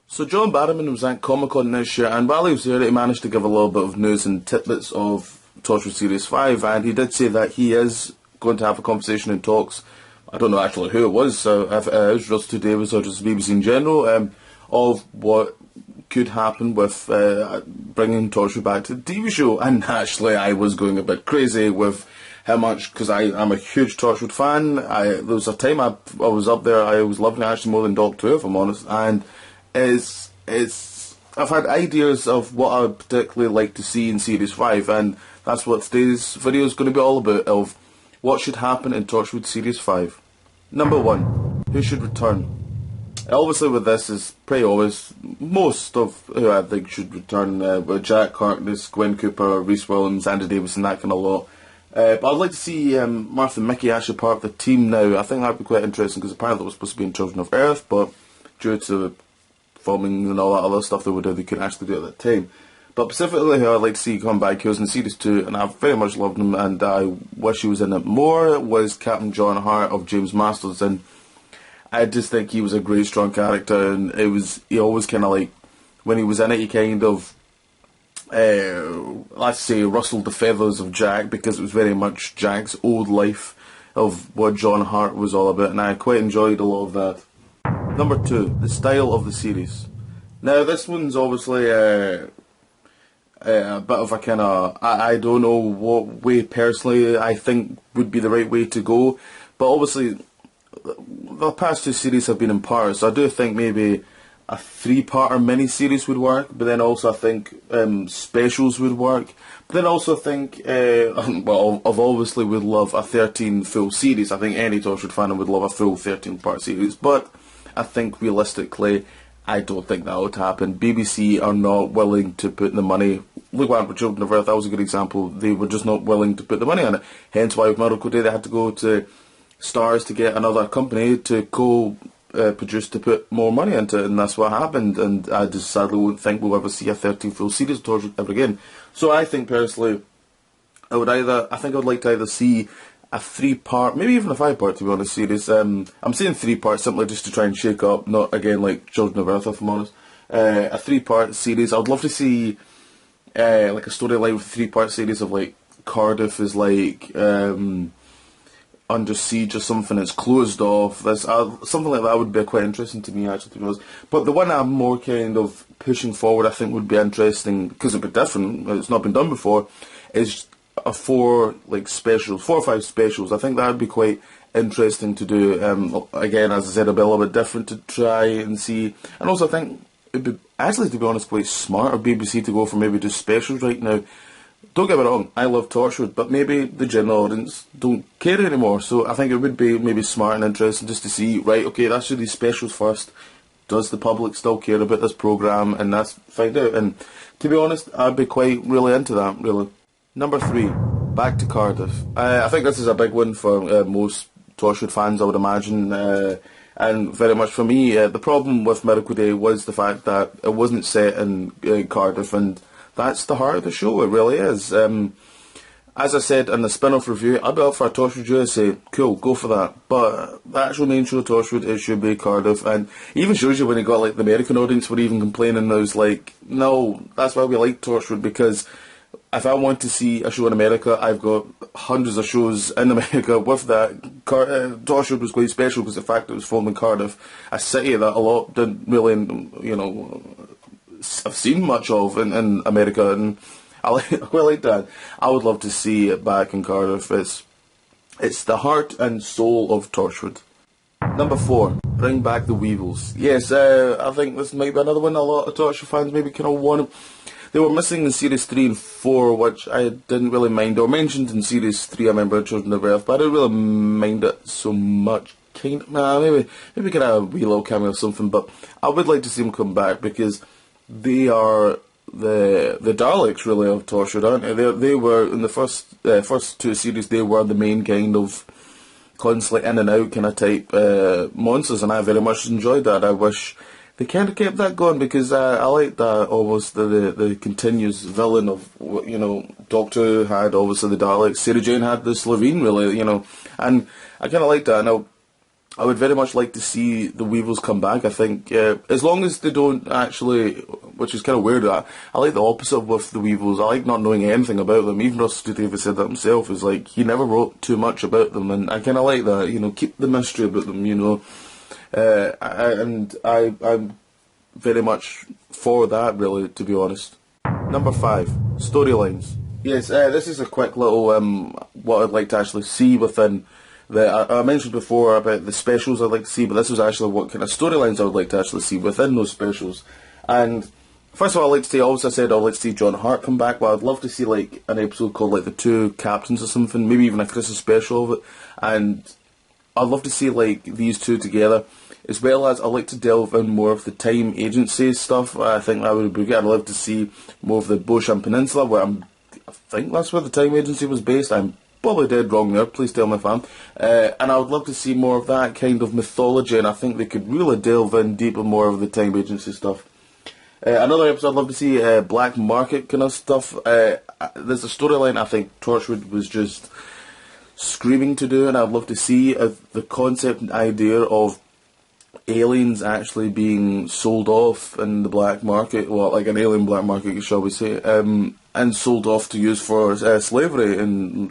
So John Barrowman was at Comic-Con this year, and while he was there, he managed to give a little bit of news and tidbits of Torchwood Series 5, and he did say that he is going to have a conversation in talks. I don't know actually who it was, so if it was Russell T Davies or just BBC in general, of what could happen with bringing Torchwood back to the TV show. And actually, I was going a bit crazy with how much, because I'm a huge Torchwood fan. There was a time I was up there, I was loving it actually more than Doctor Who, if I'm honest, and I've had ideas of what I would particularly like to see in Series 5, and that's what today's video is going to be all about, of what should happen in Torchwood Series 5. Number 1, who should return? Obviously with this is pretty obvious, most of who I think should return, with Jack Harkness, Gwen Cooper, Rhys Williams, Andy Davis and that kind of lot. But I'd like to see Martha and Mickey actually part of the team now. I think that would be quite interesting, because apparently it was supposed to be in Children of Earth, but due to filming and all that other stuff they would do, they couldn't actually do it at that time. But specifically who I'd like to see come back, he was in Series 2, and I very much loved him, and I wish he was in it more, was Captain John Hart of James Masters, and I just think he was a great, strong character, and he always kind of like, when he was in it, he kind of, let's say, rustled the feathers of Jack, because it was very much Jack's old life of what John Hart was all about, and I quite enjoyed a lot of that. Number 2, the style of the series. Now, this one's obviously a bit of a kind of, I don't know what way personally I think would be the right way to go, but obviously the past 2 series have been in parts, so I do think maybe a 3-parter mini-series would work, but then also I think specials would work, but then also I think, well, I've obviously would love a 13 full series. I think any Torchwood fan would love a full 13-part series, but I think realistically, I don't think that would happen. BBC are not willing to put the money. Look what happened with Children of Earth, that was a good example. They were just not willing to put the money on it. Hence why with Miracle Day they had to go to Stars to get another company to co-produce to put more money into it, and that's what happened. And I just sadly won't think we'll ever see a 13 full series of Torchwood ever again. So I think personally, I would like to either see a 3-part, maybe even a 5-part to be honest, series. I'm saying 3-part simply just to try and shake up, not again like Children of Earth if I'm honest. A 3-part series. I would love to see like a storyline with a 3-part series of like Cardiff is like under siege or something, it's closed off. Something like that would be quite interesting to me actually, to be honest. But the one I'm more kind of pushing forward I think would be interesting, because it'd be different, it's not been done before, is a 4 or 5 specials. I think that would be quite interesting to do. Again, as I said, it'd be a little bit different to try and see. And also I think it'd be, actually to be honest, quite smart of BBC to go for maybe just specials right now. Don't get me wrong, I love Torchwood, but maybe the general audience don't care anymore. So I think it would be maybe smart and interesting just to see, right, okay, let's do these specials first. Does the public still care about this programme? And let's find out. And to be honest, I'd be quite really into that, really. Number 3, back to Cardiff. I think this is a big one for most Torchwood fans, I would imagine, and very much for me. The problem with Miracle Day was the fact that it wasn't set in Cardiff, and that's the heart of the show, it really is. As I said in the spin-off review, I'd be up for a Torchwood USA, cool, go for that. But the actual main show, Torchwood, it should be Cardiff, and it even shows you when you got like the American audience were even complaining. I was like, no, that's why we like Torchwood, because if I want to see a show in America, I've got hundreds of shows in America with that. Torchwood was quite special because the fact it was filmed in Cardiff, a city that a lot didn't really, have seen much of in America, and I quite like that. I would love to see it back in Cardiff. It's the heart and soul of Torchwood. Number 4, bring back the Weevils. Yes, I think this might be another one a lot of Torchwood fans maybe kind of want. They were missing in Series 3 and 4, which I didn't really mind. They were mentioned in Series 3, I remember, Children of Earth, but I didn't really mind it so much. Maybe get a wee little cameo or something, but I would like to see them come back, because they are the Daleks, really, of Torchwood, aren't they? They were, in the first 2 series, they were the main kind of constantly in and out kind of type monsters, and I very much enjoyed that. I wish they kind of kept that going, because I like that almost the continuous villain of, Doctor Who had obviously the Daleks, Sarah Jane had the Slovene, really, and I kind of like that. Now, I would very much like to see the Weevils come back. I think as long as they don't actually, which is kind of weird, I like the opposite with the Weevils. I like not knowing anything about them. Even Russell T Davies said that himself. Is like he never wrote too much about them, and I kind of like that. You know, keep the mystery about them. You know, I'm very much for that, really, to be honest. Number 5, storylines. Yes, this is a quick little what I'd like to actually see within. I mentioned before about the specials I'd like to see, but this was actually what kind of storylines I would like to actually see within those specials. And first of all, I'd like to see, obviously I said I'd like to see John Hart come back, but I'd love to see like an episode called like The Two Captains or something, maybe even a Christmas special of it. And I'd love to see like these two together, as well as I'd like to delve in more of the time agency stuff. I think that would be good. I'd love to see more of the Beauchamp Peninsula, where I think that's where the time agency was based. I'm probably dead wrong there, please tell me if I'm. And I would love to see more of that kind of mythology, and I think they could really delve in deeper more of the time agency stuff. Another episode I'd love to see, black market kind of stuff. There's a storyline I think Torchwood was just screaming to do, and I'd love to see the concept and idea of aliens actually being sold off in the black market, well, like an alien black market, shall we say, and sold off to use for slavery and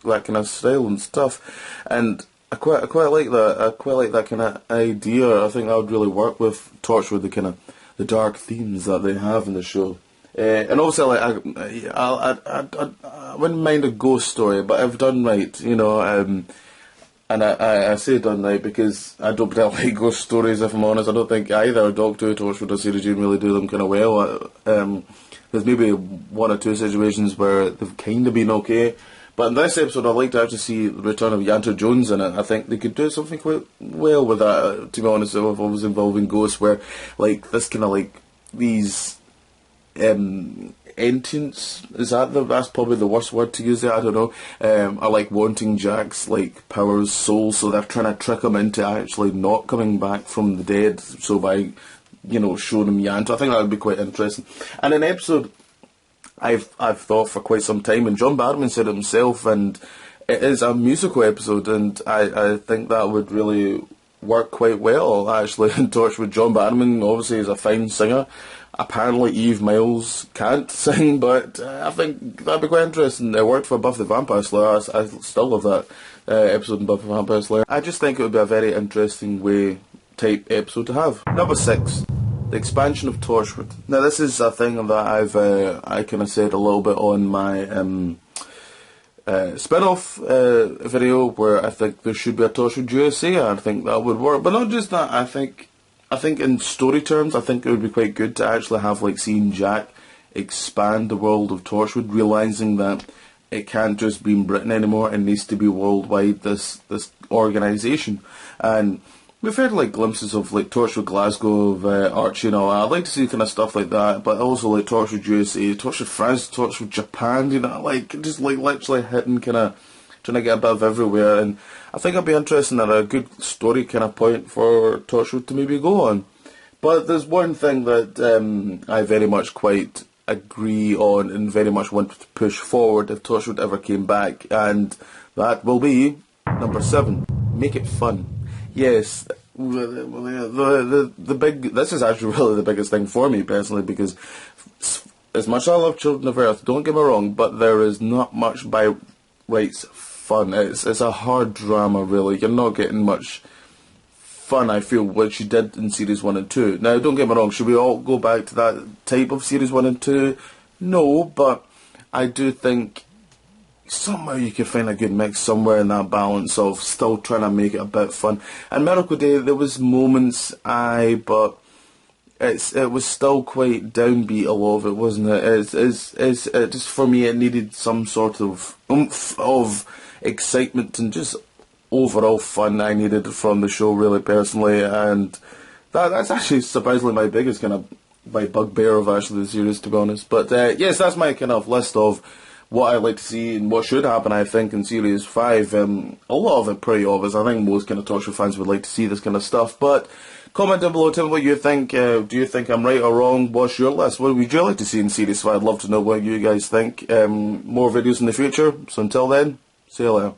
that kind of style and stuff. And I quite like that. I quite like that kind of idea. I think that would really work with Torchwood, the kind of the dark themes that they have in the show. And also, like, I wouldn't mind a ghost story, but if done right, you know. And I say done right because I don't particularly like ghost stories, if I'm honest. I don't think either Doctor Who, Torchwood or Sarah Jane really do them kind of well. There's maybe one or two situations where they've kind of been okay. But in this episode, I'd like to actually see the return of Yanter Jones in it. I think they could do something quite well with that, to be honest, if it was involving ghosts, where, like, this kind of, like, these entients, that's probably the worst word to use there, I don't know, are like wanting Jack's like powers, soul, so they're trying to trick him into actually not coming back from the dead, so by, you know, showing him Yanto. I think that would be quite interesting. And an episode I've thought for quite some time, and John Barrowman said it himself, and it is a musical episode, and I think that would really work quite well actually in Torchwood. John Barrowman obviously is a fine singer. Apparently Eve Miles can't sing, but I think that'd be quite interesting. It worked for Buffy the Vampire Slayer. I still love that episode in Buffy the Vampire Slayer. I just think it would be a very interesting type episode to have. Number 6, the expansion of Torchwood. Now this is a thing that I kind of said a little bit on my spin-off video, where I think there should be a Torchwood USA. I think that would work, but not just that. I think in story terms, I think it would be quite good to actually have, like, seeing Jack expand the world of Torchwood, realising that it can't just be in Britain anymore, it needs to be worldwide, this organisation. And we've heard, like, glimpses of, like, Torchwood Glasgow, of Archie and all that. I'd like to see kind of stuff like that, but also, like, Torchwood USA, Torchwood France, Torchwood Japan, you know, like, just, like, literally hitting kind of, trying to get a bit of everywhere. And I think it'd be interesting and a good story kind of point for Torchwood to maybe go on. But there's one thing that I very much quite agree on and very much want to push forward if Torchwood ever came back, and that will be number 7, make it fun. Yes, the big, this is actually really the biggest thing for me personally, because as much as I love Children of Earth, don't get me wrong, but there is not much by rights fun. It's a hard drama, really. You're not getting much fun, I feel, which you did in Series 1 and 2. Now, don't get me wrong, should we all go back to that type of Series 1 and 2? No, but I do think somehow you can find a good mix somewhere in that balance of still trying to make it a bit fun. And Miracle Day, there was moments, but it was still quite downbeat, a lot of it, wasn't it? It just, for me, it needed some sort of oomph of excitement and just overall fun I needed from the show, really, personally. And that's actually surprisingly my biggest kind of, my bugbear of actually the series, to be honest. But yes, that's my kind of list of what I'd like to see and what should happen, I think, in Series 5. A lot of it pretty obvious. I think most kind of Torchwood fans would like to see this kind of stuff, but comment down below, tell me what you think. Do you think I'm right or wrong? What's your list? What would you like to see in Series 5? I'd love to know what you guys think. More videos in the future, so until then, see you later.